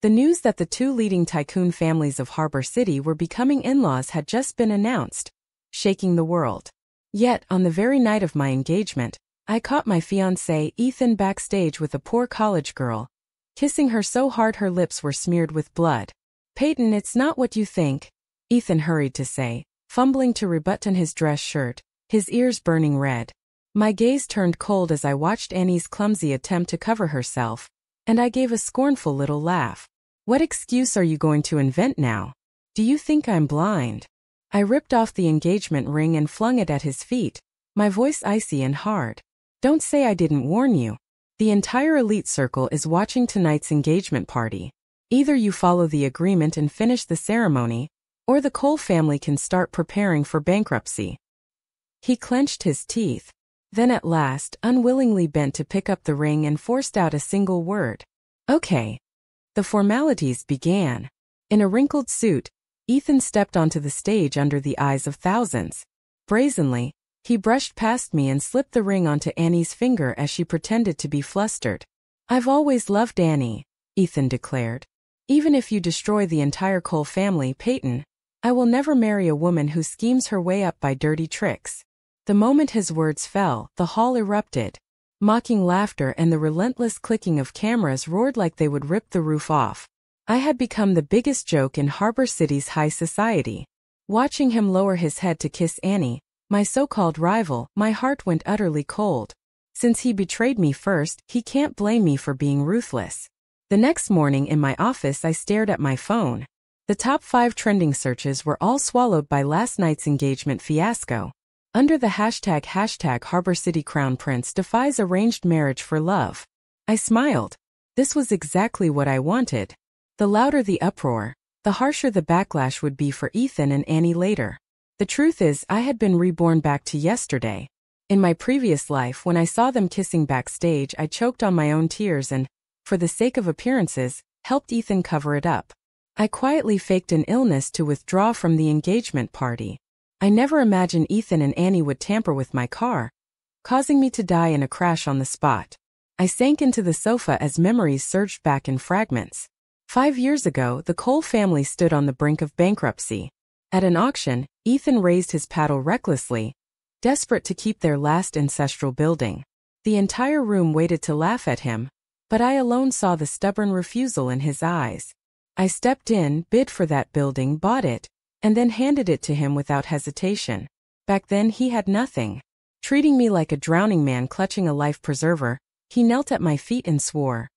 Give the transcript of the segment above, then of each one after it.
The news that the two leading tycoon families of Harbor City were becoming in-laws had just been announced, shaking the world. Yet, on the very night of my engagement, I caught my fiancé Ethan backstage with a poor college girl, kissing her so hard her lips were smeared with blood. "Peyton, it's not what you think," Ethan hurried to say, fumbling to rebutton his dress shirt, his ears burning red. My gaze turned cold as I watched Annie's clumsy attempt to cover herself, and I gave a scornful little laugh. "What excuse are you going to invent now? Do you think I'm blind?" I ripped off the engagement ring and flung it at his feet, my voice icy and hard. "Don't say I didn't warn you. The entire elite circle is watching tonight's engagement party. Either you follow the agreement and finish the ceremony, or the Cole family can start preparing for bankruptcy." He clenched his teeth, then at last unwillingly bent to pick up the ring and forced out a single word. "Okay." The formalities began. In a wrinkled suit, Ethan stepped onto the stage under the eyes of thousands. Brazenly, he brushed past me and slipped the ring onto Annie's finger as she pretended to be flustered. "I've always loved Annie," Ethan declared. "Even if you destroy the entire Cole family, Peyton, I will never marry a woman who schemes her way up by dirty tricks." The moment his words fell, the hall erupted. Mocking laughter and the relentless clicking of cameras roared like they would rip the roof off. I had become the biggest joke in Harbor City's high society. Watching him lower his head to kiss Annie, my so-called rival, my heart went utterly cold. Since he betrayed me first, he can't blame me for being ruthless. The next morning in my office I stared at my phone. The top 5 trending searches were all swallowed by last night's engagement fiasco. Under the hashtag Harbor City Crown Prince defies arranged marriage for love. I smiled. This was exactly what I wanted. The louder the uproar, the harsher the backlash would be for Ethan and Annie later. The truth is, I had been reborn back to yesterday. In my previous life, when I saw them kissing backstage, I choked on my own tears and, for the sake of appearances, helped Ethan cover it up. I quietly faked an illness to withdraw from the engagement party. I never imagined Ethan and Annie would tamper with my car, causing me to die in a crash on the spot. I sank into the sofa as memories surged back in fragments. 5 years ago, the Cole family stood on the brink of bankruptcy. At an auction, Ethan raised his paddle recklessly, desperate to keep their last ancestral building. The entire room waited to laugh at him, but I alone saw the stubborn refusal in his eyes. I stepped in, bid for that building, bought it, and then handed it to him without hesitation. Back then he had nothing. Treating me like a drowning man clutching a life preserver, he knelt at my feet and swore,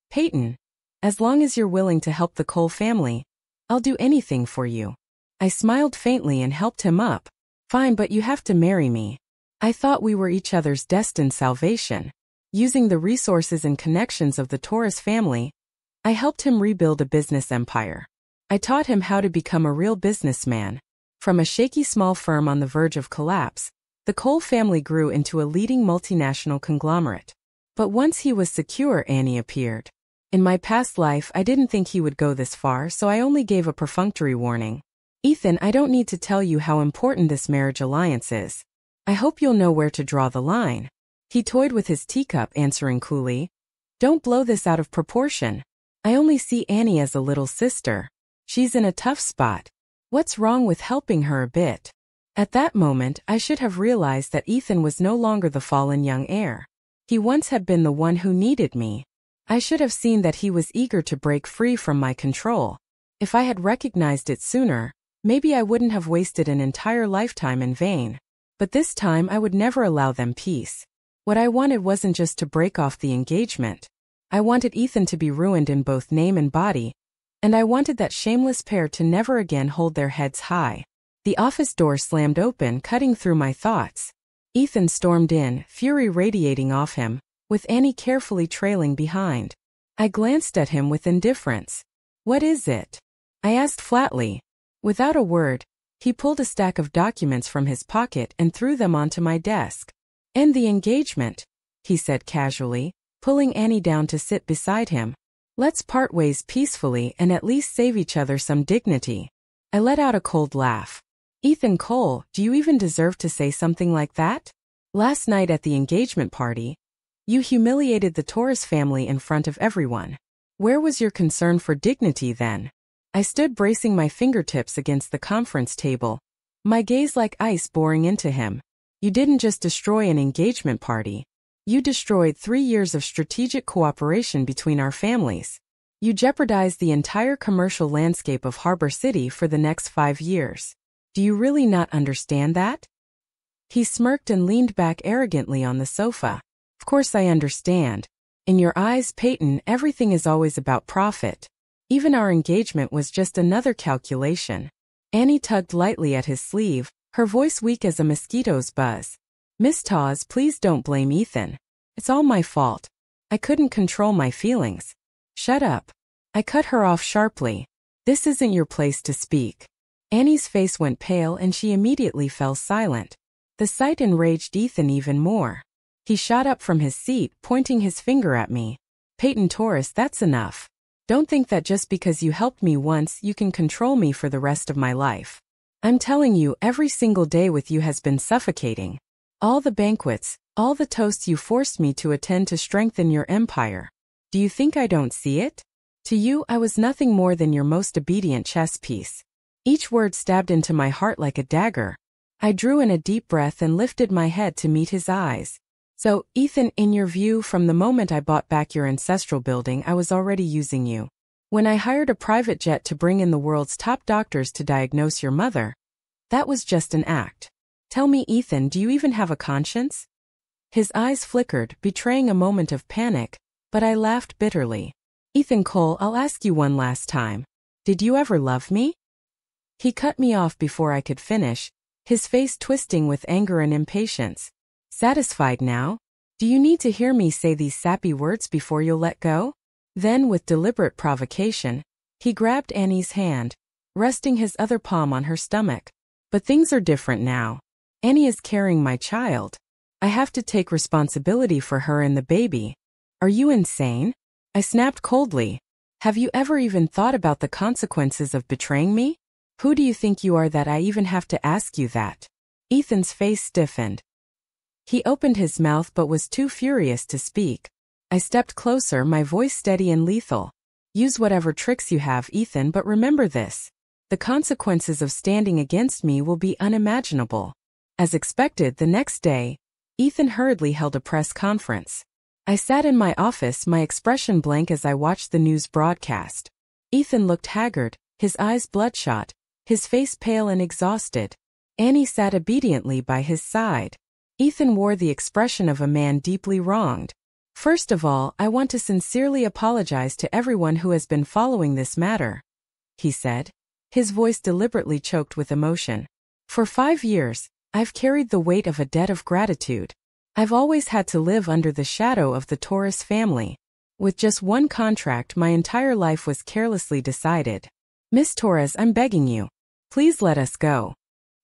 "Peyton, as long as you're willing to help the Cole family, I'll do anything for you." I smiled faintly and helped him up. "Fine, but you have to marry me." I thought we were each other's destined salvation. Using the resources and connections of the Torres family, I helped him rebuild a business empire. I taught him how to become a real businessman. From a shaky small firm on the verge of collapse, the Cole family grew into a leading multinational conglomerate. But once he was secure, Annie appeared. In my past life, I didn't think he would go this far, so I only gave a perfunctory warning. "Ethan, I don't need to tell you how important this marriage alliance is. I hope you'll know where to draw the line." He toyed with his teacup, answering coolly, "Don't blow this out of proportion. I only see Annie as a little sister. She's in a tough spot. What's wrong with helping her a bit?" At that moment, I should have realized that Ethan was no longer the fallen young heir. He once had been the one who needed me. I should have seen that he was eager to break free from my control. If I had recognized it sooner, maybe I wouldn't have wasted an entire lifetime in vain. But this time I would never allow them peace. What I wanted wasn't just to break off the engagement. I wanted Ethan to be ruined in both name and body, and I wanted that shameless pair to never again hold their heads high. The office door slammed open, cutting through my thoughts. Ethan stormed in, fury radiating off him, with Annie carefully trailing behind. I glanced at him with indifference. "What is it?" I asked flatly. Without a word, he pulled a stack of documents from his pocket and threw them onto my desk. "End the engagement," he said casually, pulling Annie down to sit beside him. "Let's part ways peacefully and at least save each other some dignity." I let out a cold laugh. "Ethan Cole, do you even deserve to say something like that? Last night at the engagement party, you humiliated the Torres family in front of everyone. Where was your concern for dignity then? I stood bracing my fingertips against the conference table, my gaze like ice boring into him. You didn't just destroy an engagement party. You destroyed 3 years of strategic cooperation between our families. You jeopardized the entire commercial landscape of Harbor City for the next 5 years. Do you really not understand that? He smirked and leaned back arrogantly on the sofa. Of course I understand. In your eyes, Peyton, everything is always about profit. Even our engagement was just another calculation. Annie tugged lightly at his sleeve, her voice weak as a mosquito's buzz. Miss Tawes, please don't blame Ethan. It's all my fault. I couldn't control my feelings. Shut up. I cut her off sharply. This isn't your place to speak. Annie's face went pale and she immediately fell silent. The sight enraged Ethan even more. He shot up from his seat, pointing his finger at me. Peyton Torres, that's enough. Don't think that just because you helped me once you can control me for the rest of my life. I'm telling you, every single day with you has been suffocating. All the banquets, all the toasts you forced me to attend to strengthen your empire. Do you think I don't see it? To you, I was nothing more than your most obedient chess piece. Each word stabbed into my heart like a dagger. I drew in a deep breath and lifted my head to meet his eyes. So, Ethan, in your view, from the moment I bought back your ancestral building, I was already using you. When I hired a private jet to bring in the world's top doctors to diagnose your mother, that was just an act. Tell me, Ethan, do you even have a conscience? His eyes flickered, betraying a moment of panic, but I laughed bitterly. Ethan Cole, I'll ask you one last time. Did you ever love me? He cut me off before I could finish, his face twisting with anger and impatience. Satisfied now? Do you need to hear me say these sappy words before you'll let go? Then, with deliberate provocation, he grabbed Annie's hand, resting his other palm on her stomach. But things are different now. Annie is carrying my child. I have to take responsibility for her and the baby. Are you insane? I snapped coldly. Have you ever even thought about the consequences of betraying me? Who do you think you are that I even have to ask you that? Ethan's face stiffened. He opened his mouth but was too furious to speak. I stepped closer, my voice steady and lethal. Use whatever tricks you have, Ethan, but remember this. The consequences of standing against me will be unimaginable. As expected, the next day, Ethan hurriedly held a press conference. I sat in my office, my expression blank as I watched the news broadcast. Ethan looked haggard, his eyes bloodshot, his face pale and exhausted. Annie sat obediently by his side. Ethan wore the expression of a man deeply wronged. First of all, I want to sincerely apologize to everyone who has been following this matter, he said, his voice deliberately choked with emotion. For 5 years, I've carried the weight of a debt of gratitude. I've always had to live under the shadow of the Torres family. With just one contract, my entire life was carelessly decided. Miss Torres, I'm begging you. Please let us go.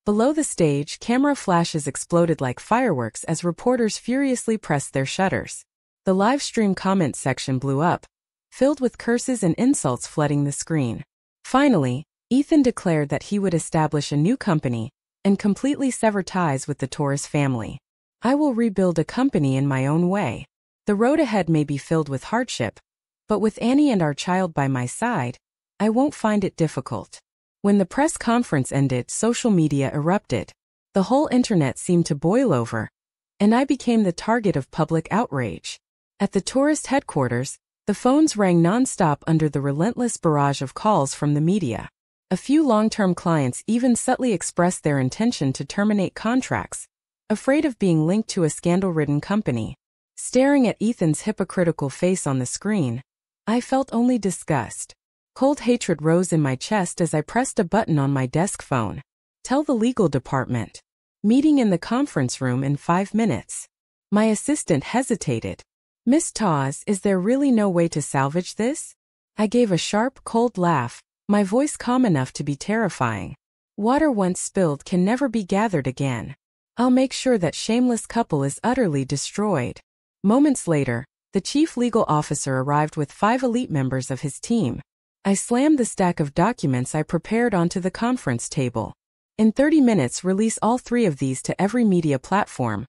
Below the stage, camera flashes exploded like fireworks as reporters furiously pressed their shutters. The live stream comment section blew up, filled with curses and insults flooding the screen. Finally, Ethan declared that he would establish a new company and completely sever ties with the Torres family. I will rebuild a company in my own way. The road ahead may be filled with hardship, but with Annie and our child by my side, I won't find it difficult. When the press conference ended, social media erupted. The whole internet seemed to boil over, and I became the target of public outrage. At the tourist headquarters, the phones rang non-stop under the relentless barrage of calls from the media. A few long-term clients even subtly expressed their intention to terminate contracts, afraid of being linked to a scandal-ridden company. Staring at Ethan's hypocritical face on the screen, I felt only disgust. Cold hatred rose in my chest as I pressed a button on my desk phone. Tell the legal department. Meeting in the conference room in 5 minutes. My assistant hesitated. Miss Tawes, is there really no way to salvage this? I gave a sharp, cold laugh, my voice calm enough to be terrifying. Water once spilled can never be gathered again. I'll make sure that shameless couple is utterly destroyed. Moments later, the chief legal officer arrived with 5 elite members of his team. I slammed the stack of documents I prepared onto the conference table. In 30 minutes, release all 3 of these to every media platform.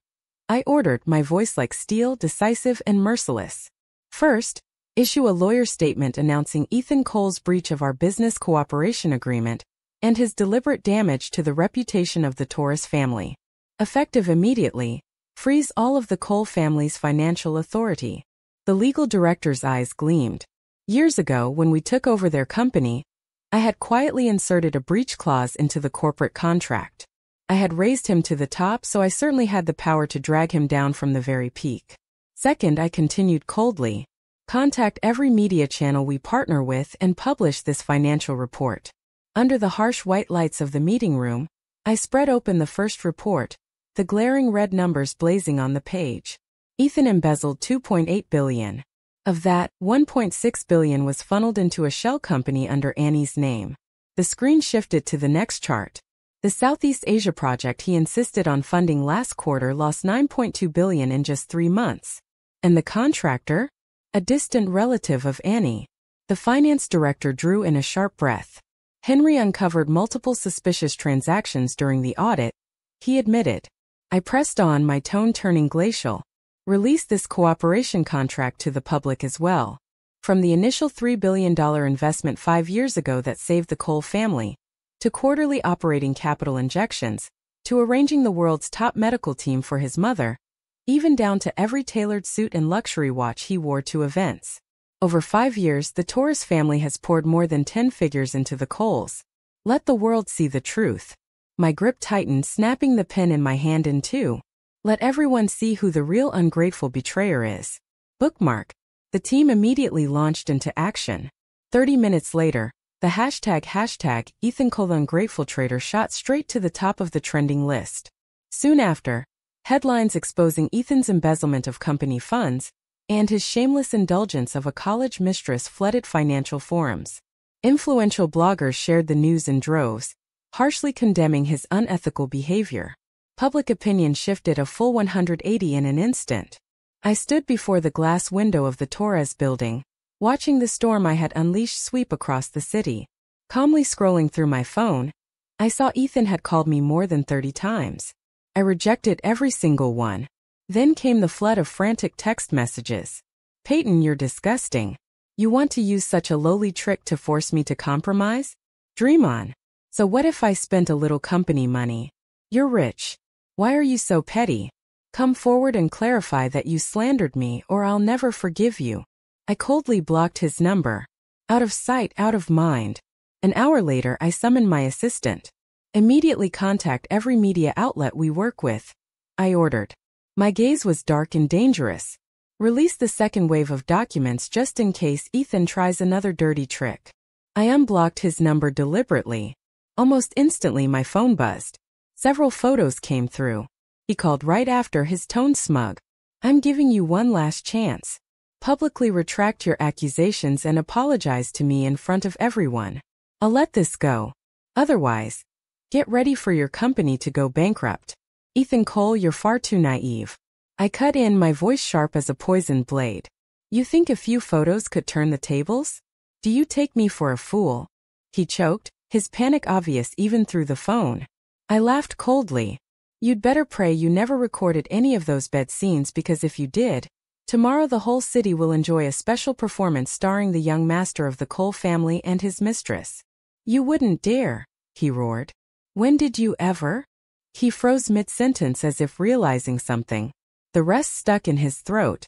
I ordered, my voice like steel, decisive and merciless. First, issue a lawyer statement announcing Ethan Cole's breach of our business cooperation agreement and his deliberate damage to the reputation of the Torres family. Effective immediately, freeze all of the Cole family's financial authority. The legal director's eyes gleamed. Years ago, when we took over their company, I had quietly inserted a breach clause into the corporate contract. I had raised him to the top, so I certainly had the power to drag him down from the very peak. Second, I continued coldly. Contact every media channel we partner with and publish this financial report. Under the harsh white lights of the meeting room, I spread open the first report, the glaring red numbers blazing on the page. Ethan embezzled $2.8 billion. Of that, $1.6 billion was funneled into a shell company under Annie's name. The screen shifted to the next chart. The Southeast Asia project he insisted on funding last quarter lost $9.2 billion in just 3 months. And the contractor? A distant relative of Annie. The finance director drew in a sharp breath. Henry uncovered multiple suspicious transactions during the audit, he admitted. I pressed on, my tone turning glacial. Release this cooperation contract to the public as well. From the initial $3 billion investment 5 years ago that saved the Cole family, to quarterly operating capital injections, to arranging the world's top medical team for his mother, even down to every tailored suit and luxury watch he wore to events. Over 5 years, the Torres family has poured more than 10 figures into the Coles. Let the world see the truth. My grip tightened, snapping the pen in my hand in two. Let everyone see who the real ungrateful betrayer is. Bookmark. The team immediately launched into action. 30 minutes later, the hashtag Ethan Cole ungrateful traitor shot straight to the top of the trending list. Soon after, headlines exposing Ethan's embezzlement of company funds and his shameless indulgence of a college mistress flooded financial forums. Influential bloggers shared the news in droves, harshly condemning his unethical behavior. Public opinion shifted a full 180 in an instant. I stood before the glass window of the Torres building, watching the storm I had unleashed sweep across the city. Calmly scrolling through my phone, I saw Ethan had called me more than 30 times. I rejected every single one. Then came the flood of frantic text messages. Peyton, you're disgusting. You want to use such a lowly trick to force me to compromise? Dream on. So what if I spent a little company money? You're rich. Why are you so petty? Come forward and clarify that you slandered me or I'll never forgive you. I coldly blocked his number. Out of sight, out of mind. An hour later, I summoned my assistant. Immediately contact every media outlet we work with, I ordered. My gaze was dark and dangerous. Release the second wave of documents just in case Ethan tries another dirty trick. I unblocked his number deliberately. Almost instantly my phone buzzed. Several photos came through. He called right after, his tone smug. I'm giving you one last chance. Publicly retract your accusations and apologize to me in front of everyone. I'll let this go. Otherwise, get ready for your company to go bankrupt. Ethan Cole, you're far too naive. I cut in, my voice sharp as a poisoned blade. You think a few photos could turn the tables? Do you take me for a fool? He choked, his panic obvious even through the phone. I laughed coldly. You'd better pray you never recorded any of those bed scenes, because if you did, tomorrow the whole city will enjoy a special performance starring the young master of the Cole family and his mistress. You wouldn't dare, he roared. When did you ever? He froze mid-sentence as if realizing something. The rest stuck in his throat.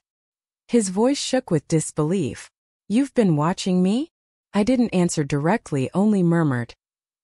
His voice shook with disbelief. You've been watching me? I didn't answer directly, only murmured.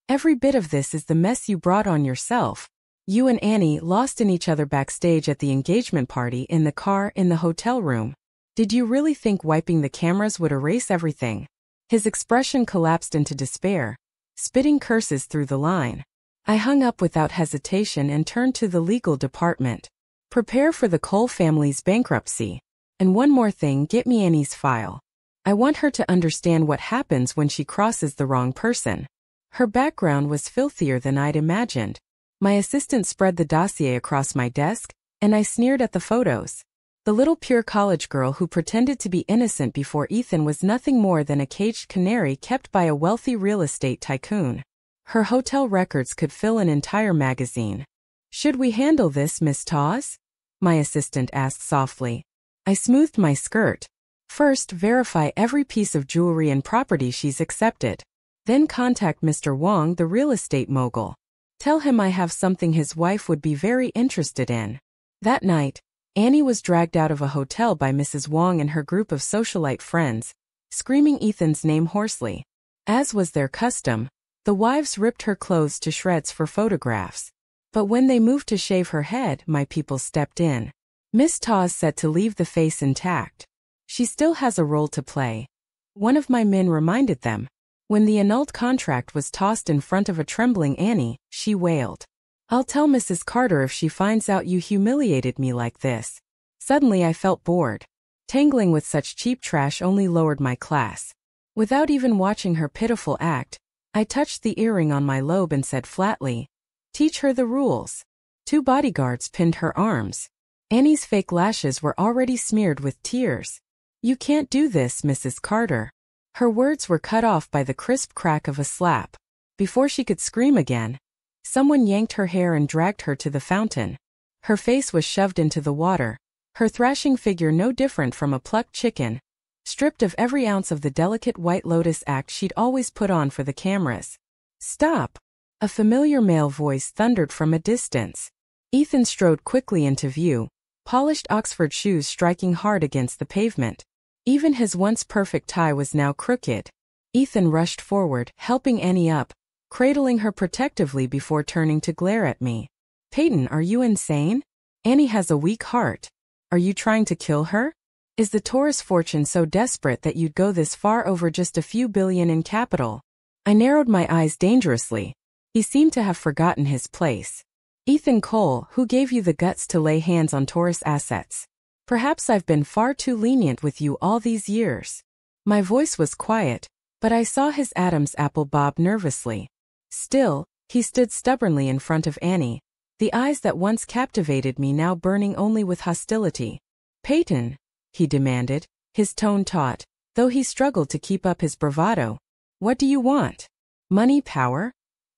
Every bit of this is the mess you brought on yourself. You and Annie lost in each other backstage at the engagement party, in the car, in the hotel room. Did you really think wiping the cameras would erase everything? His expression collapsed into despair, spitting curses through the line. I hung up without hesitation and turned to the legal department. Prepare for the Cole family's bankruptcy. And one more thing, get me Annie's file. I want her to understand what happens when she crosses the wrong person. Her background was filthier than I'd imagined. My assistant spread the dossier across my desk, and I sneered at the photos. The little pure college girl who pretended to be innocent before Ethan was nothing more than a caged canary kept by a wealthy real estate tycoon. Her hotel records could fill an entire magazine. Should we handle this, Miss Tawes? My assistant asked softly. I smoothed my skirt. First, verify every piece of jewelry and property she's accepted. Then contact Mr. Wong, the real estate mogul. Tell him I have something his wife would be very interested in. That night, Annie was dragged out of a hotel by Mrs. Wong and her group of socialite friends, screaming Ethan's name hoarsely. As was their custom, the wives ripped her clothes to shreds for photographs. But when they moved to shave her head, my people stepped in. Miss Tawes said to leave the face intact. She still has a role to play. One of my men reminded them. When the annulled contract was tossed in front of a trembling Annie, she wailed, "I'll tell Mrs. Carter if she finds out you humiliated me like this." Suddenly I felt bored. Tangling with such cheap trash only lowered my class. Without even watching her pitiful act, I touched the earring on my lobe and said flatly, "Teach her the rules." 2 bodyguards pinned her arms. Annie's fake lashes were already smeared with tears. "You can't do this, Mrs. Carter." Her words were cut off by the crisp crack of a slap. Before she could scream again, someone yanked her hair and dragged her to the fountain. Her face was shoved into the water, her thrashing figure no different from a plucked chicken, stripped of every ounce of the delicate White Lotus act she'd always put on for the cameras. "Stop!" A familiar male voice thundered from a distance. Ethan strode quickly into view, polished Oxford shoes striking hard against the pavement. Even his once perfect tie was now crooked. Ethan rushed forward, helping Annie up, cradling her protectively before turning to glare at me. "Peyton, are you insane? Annie has a weak heart. Are you trying to kill her? Is the Taurus fortune so desperate that you'd go this far over just a few billion in capital?" I narrowed my eyes dangerously. He seemed to have forgotten his place. "Ethan Cole, who gave you the guts to lay hands on Taurus assets? Perhaps I've been far too lenient with you all these years." My voice was quiet, but I saw his Adam's apple bob nervously. Still, he stood stubbornly in front of Annie, the eyes that once captivated me now burning only with hostility. "Peyton," he demanded, his tone taut, though he struggled to keep up his bravado. "What do you want? Money, power?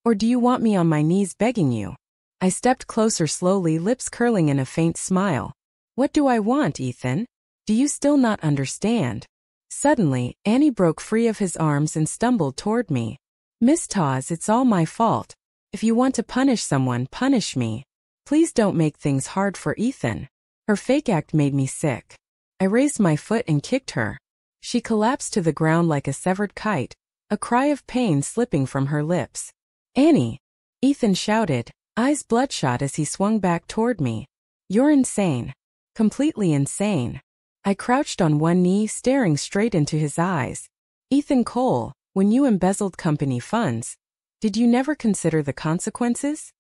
Or do you want me on my knees begging you?" I stepped closer slowly, lips curling in a faint smile. "What do I want, Ethan? Do you still not understand?" Suddenly, Annie broke free of his arms and stumbled toward me. "Miss Tawes, it's all my fault. If you want to punish someone, punish me. Please don't make things hard for Ethan." Her fake act made me sick. I raised my foot and kicked her. She collapsed to the ground like a severed kite, a cry of pain slipping from her lips. "Annie!" Ethan shouted, eyes bloodshot as he swung back toward me. "You're insane. Completely insane." I crouched on one knee, staring straight into his eyes. "Ethan Cole, when you embezzled company funds, did you never consider the consequences?"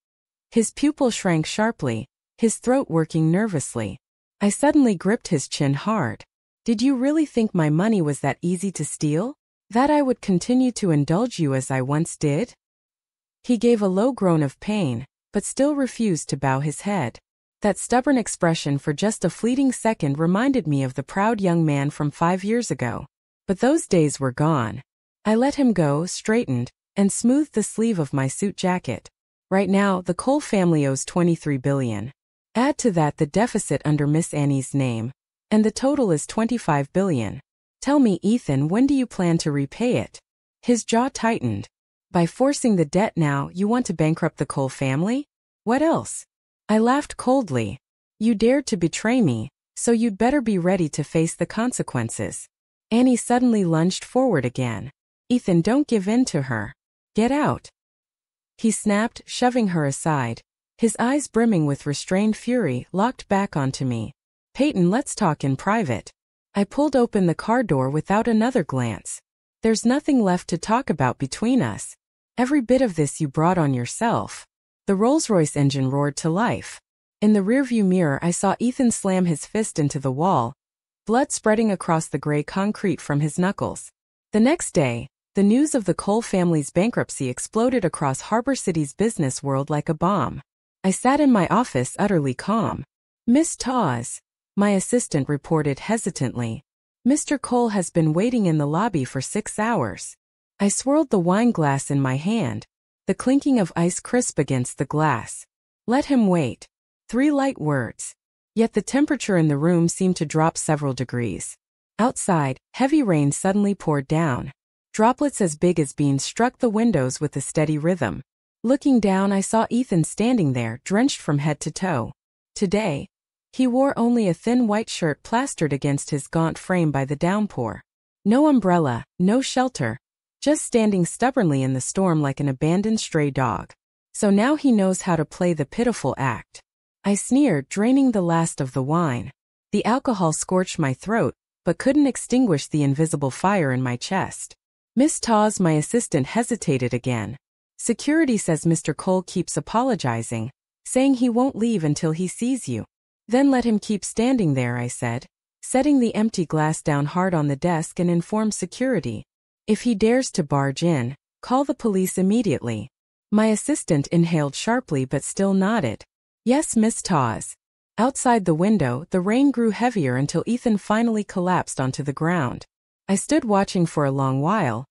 His pupil shrank sharply, his throat working nervously. I suddenly gripped his chin hard. "Did you really think my money was that easy to steal? That I would continue to indulge you as I once did?" He gave a low groan of pain, but still refused to bow his head. That stubborn expression for just a fleeting second reminded me of the proud young man from 5 years ago. But those days were gone. I let him go, straightened, and smoothed the sleeve of my suit jacket. Right now, the Cole family owes $23 billion. Add to that the deficit under Miss Annie's name, and the total is $25 billion. Tell me, Ethan, when do you plan to repay it? His jaw tightened. By forcing the debt now, you want to bankrupt the Cole family? What else? I laughed coldly. You dared to betray me, so you'd better be ready to face the consequences. Annie suddenly lunged forward again. "Ethan, don't give in to her. Get out." He snapped, shoving her aside. His eyes brimming with restrained fury, locked back onto me. "Peyton, let's talk in private." I pulled open the car door without another glance. "There's nothing left to talk about between us. Every bit of this you brought on yourself." The Rolls-Royce engine roared to life. In the rearview mirror I saw Ethan slam his fist into the wall, blood spreading across the gray concrete from his knuckles. The next day, the news of the Cole family's bankruptcy exploded across Harbor City's business world like a bomb. I sat in my office utterly calm. "Miss Tawes," my assistant reported hesitantly. "Mr. Cole has been waiting in the lobby for 6 hours." I swirled the wine glass in my hand, the clinking of ice crisp against the glass. "Let him wait." 3 light words. Yet the temperature in the room seemed to drop several degrees. Outside, heavy rain suddenly poured down. Droplets as big as beans struck the windows with a steady rhythm. Looking down, I saw Ethan standing there, drenched from head to toe. Today, he wore only a thin white shirt plastered against his gaunt frame by the downpour. No umbrella, no shelter, just standing stubbornly in the storm like an abandoned stray dog. So now he knows how to play the pitiful act. I sneered, draining the last of the wine. The alcohol scorched my throat, but couldn't extinguish the invisible fire in my chest. Miss Taws, my assistant, hesitated again. Security says Mr. Cole keeps apologizing, saying he won't leave until he sees you. Then let him keep standing there, I said, setting the empty glass down hard on the desk, and inform security. If he dares to barge in, call the police immediately. My assistant inhaled sharply but still nodded. Yes, Miss Taws. Outside the window, the rain grew heavier until Ethan finally collapsed onto the ground. I stood watching for a long while,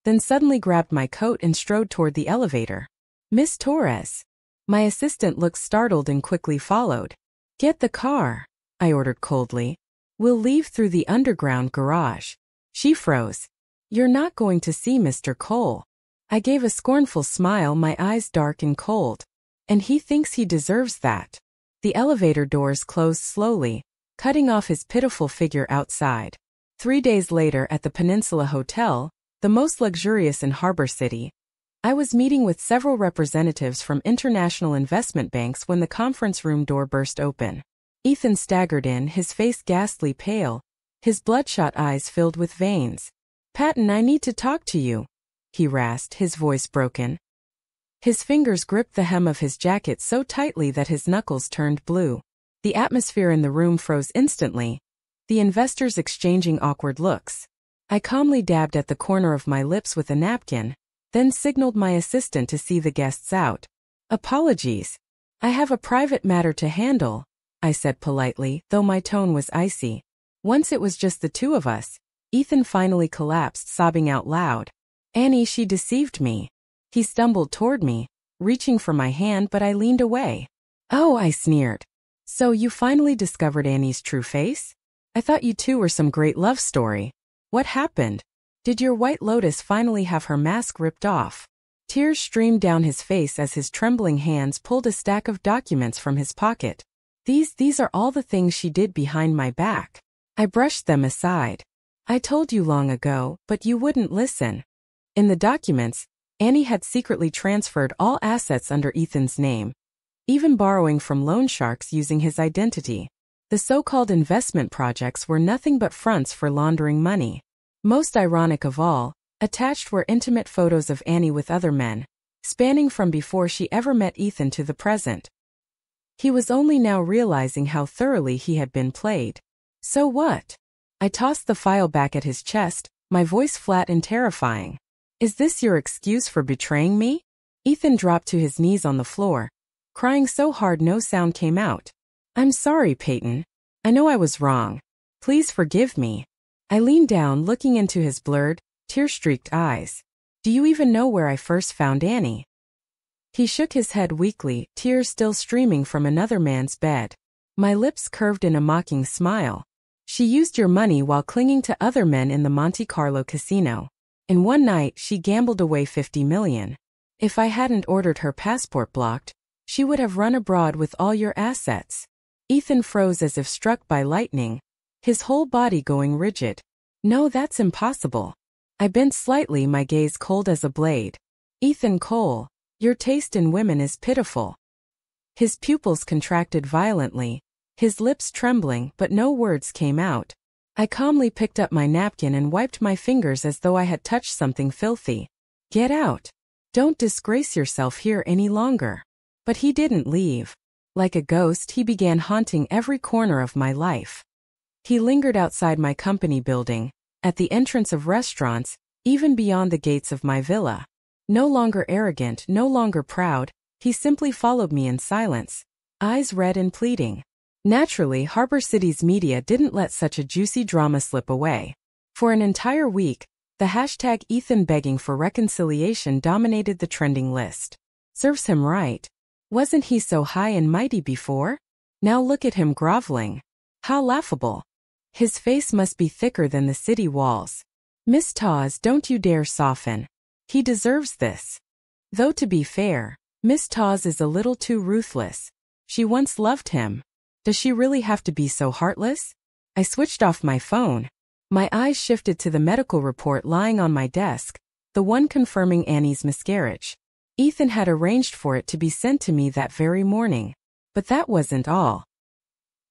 then suddenly grabbed my coat and strode toward the elevator. Miss Torres. My assistant looked startled and quickly followed. Get the car, I ordered coldly. We'll leave through the underground garage. She froze. You're not going to see Mr. Cole. I gave a scornful smile, my eyes dark and cold. And he thinks he deserves that. The elevator doors closed slowly, cutting off his pitiful figure outside. 3 days later at the Peninsula Hotel, the most luxurious in Harbor City, I was meeting with several representatives from international investment banks when the conference room door burst open. Ethan staggered in, his face ghastly pale, his bloodshot eyes filled with veins. Patton, I need to talk to you, he rasped, his voice broken. His fingers gripped the hem of his jacket so tightly that his knuckles turned blue. The atmosphere in the room froze instantly, the investors exchanging awkward looks. I calmly dabbed at the corner of my lips with a napkin, then signaled my assistant to see the guests out. Apologies. I have a private matter to handle, I said politely, though my tone was icy. Once it was just the two of us, Ethan finally collapsed, sobbing out loud. Annie, she deceived me. He stumbled toward me, reaching for my hand, but I leaned away. Oh, I sneered. So you finally discovered Annie's true face? I thought you two were some great love story. What happened? Did your White Lotus finally have her mask ripped off? Tears streamed down his face as his trembling hands pulled a stack of documents from his pocket. These are all the things she did behind my back. I brushed them aside. I told you long ago, but you wouldn't listen. In the documents, Annie had secretly transferred all assets under Ethan's name, even borrowing from loan sharks using his identity. The so-called investment projects were nothing but fronts for laundering money. Most ironic of all, attached were intimate photos of Annie with other men, spanning from before she ever met Ethan to the present. He was only now realizing how thoroughly he had been played. So what? I tossed the file back at his chest, my voice flat and terrifying. Is this your excuse for betraying me? Ethan dropped to his knees on the floor, crying so hard no sound came out. I'm sorry, Peyton. I know I was wrong. Please forgive me. I leaned down, looking into his blurred, tear-streaked eyes. Do you even know where I first found Annie? He shook his head weakly, tears still streaming from another man's bed. My lips curved in a mocking smile. She used your money while clinging to other men in the Monte Carlo casino. In one night, she gambled away $50 million. If I hadn't ordered her passport blocked, she would have run abroad with all your assets. Ethan froze as if struck by lightning, his whole body going rigid. No, that's impossible. I bent slightly, my gaze cold as a blade. Ethan Cole, your taste in women is pitiful. His pupils contracted violently, his lips trembling, but no words came out. I calmly picked up my napkin and wiped my fingers as though I had touched something filthy. Get out. Don't disgrace yourself here any longer. But he didn't leave. Like a ghost, he began haunting every corner of my life. He lingered outside my company building, at the entrance of restaurants, even beyond the gates of my villa. No longer arrogant, no longer proud, he simply followed me in silence, eyes red and pleading. Naturally, Harbor City's media didn't let such a juicy drama slip away. For an entire week, the hashtag Ethan begging for reconciliation dominated the trending list. Serves him right. Wasn't he so high and mighty before? Now look at him groveling. How laughable. His face must be thicker than the city walls. Miss Tawes, don't you dare soften. He deserves this. Though to be fair, Miss Tawes is a little too ruthless. She once loved him. Does she really have to be so heartless? I switched off my phone. My eyes shifted to the medical report lying on my desk, the one confirming Annie's miscarriage. Ethan had arranged for it to be sent to me that very morning. But that wasn't all.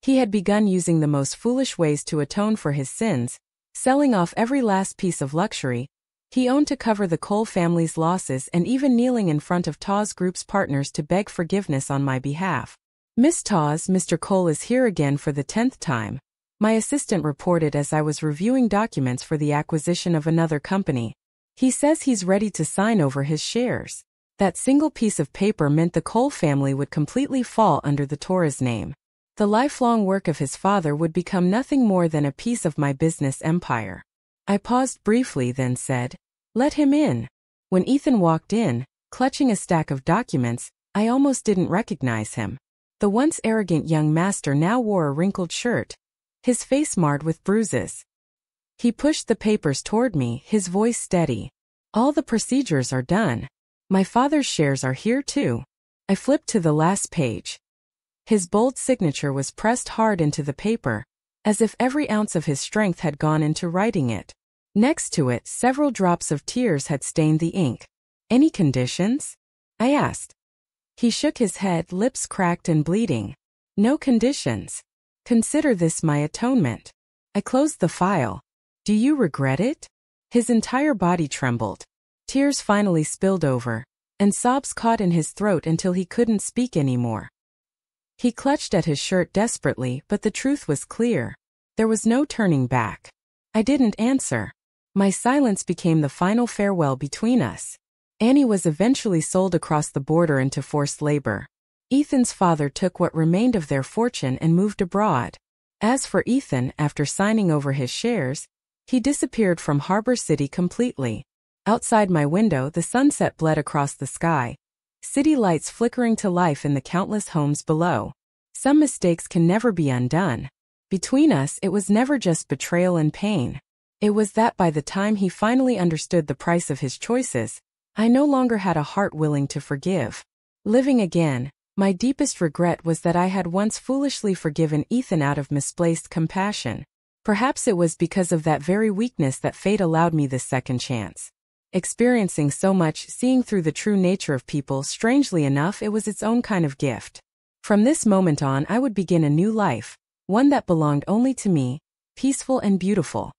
He had begun using the most foolish ways to atone for his sins, selling off every last piece of luxury he owned to cover the Cole family's losses, and even kneeling in front of Tawes Group's partners to beg forgiveness on my behalf. Miss Tawes, Mr. Cole is here again for the 10th time, my assistant reported as I was reviewing documents for the acquisition of another company. He says he's ready to sign over his shares. That single piece of paper meant the Cole family would completely fall under the Torres name. The lifelong work of his father would become nothing more than a piece of my business empire. I paused briefly, then said, "Let him in." When Ethan walked in, clutching a stack of documents, I almost didn't recognize him. The once arrogant young master now wore a wrinkled shirt, his face marred with bruises. He pushed the papers toward me, his voice steady. "All the procedures are done. My father's shares are here too." I flipped to the last page. His bold signature was pressed hard into the paper, as if every ounce of his strength had gone into writing it. Next to it, several drops of tears had stained the ink. "Any conditions?" I asked. He shook his head, lips cracked and bleeding. "No conditions. Consider this my atonement." I closed the file. "Do you regret it?" His entire body trembled. Tears finally spilled over, and sobs caught in his throat until he couldn't speak anymore. He clutched at his shirt desperately, but the truth was clear. There was no turning back. I didn't answer. My silence became the final farewell between us. Annie was eventually sold across the border into forced labor. Ethan's father took what remained of their fortune and moved abroad. As for Ethan, after signing over his shares, he disappeared from Harbor City completely. Outside my window, the sunset bled across the sky, city lights flickering to life in the countless homes below. Some mistakes can never be undone. Between us, it was never just betrayal and pain. It was that by the time he finally understood the price of his choices, I no longer had a heart willing to forgive. Living again, my deepest regret was that I had once foolishly forgiven Ethan out of misplaced compassion. Perhaps it was because of that very weakness that fate allowed me this second chance. Experiencing so much, seeing through the true nature of people, strangely enough, it was its own kind of gift. From this moment on, I would begin a new life, one that belonged only to me, peaceful and beautiful.